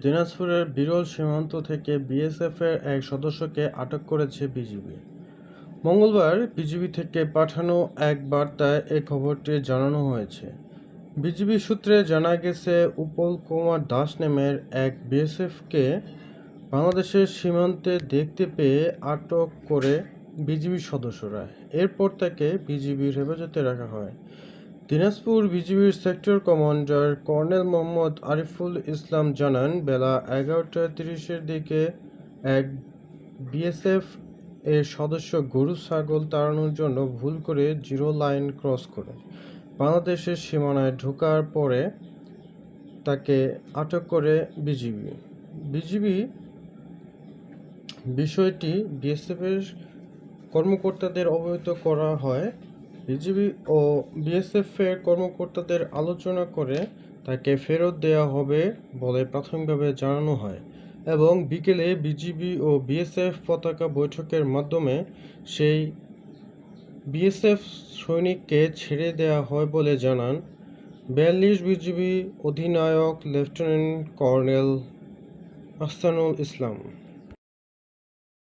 দিনাজপুরের বিরল সীমান্ত থেকে বিএসএফের এক সদস্যকে আটক করেছে বিজিবি। মঙ্গলবার বিজিবি থেকে পাঠানো এক বার্তায় এ খবরটি জানানো হয়েছে। বিজিবি সূত্রে জানা গেছে, উৎপল কুমার দাস নামের এক বিএসএফকে বাংলাদেশের সীমান্তে দেখতে পেয়ে আটক করে বিজিবি সদস্যরা। এরপর তাকে বিজিবির হেফাজতে রাখা হয়। দিনাজপুর বিজিবির sector commander colonel Mohammad Ariful Islam জানান, বেলা 11টা 30-এর দিকে এক বিএসএফ এর সদস্য গরু ছাগল তাড়ানোর জন্য ভুল করে জিরো লাইন ক্রস করে বাংলাদেশের সীমানায় ঢোকার পরে তাকে আটক করে বিজিবি বিষয়টি বিএসএফের কর্মকর্তাদের অবহিত করা হয়। বিজিবি ও বিএসএফের কর্মকর্তাদের আলোচনা করে তাকে ফেরত দেওয়া হবে বলে প্রাথমিকভাবে জানানো হয় এবং বিকেলে বিজিবি ও বিএসএফ পতাকা বৈঠকের মাধ্যমে সেই বিএসএফ সৈনিককে ছেড়ে দেওয়া হয় বলে জানান 42 বিজিবি অধিনায়ক লেফটেন্যান্ট কর্নেল আহসানুল ইসলাম।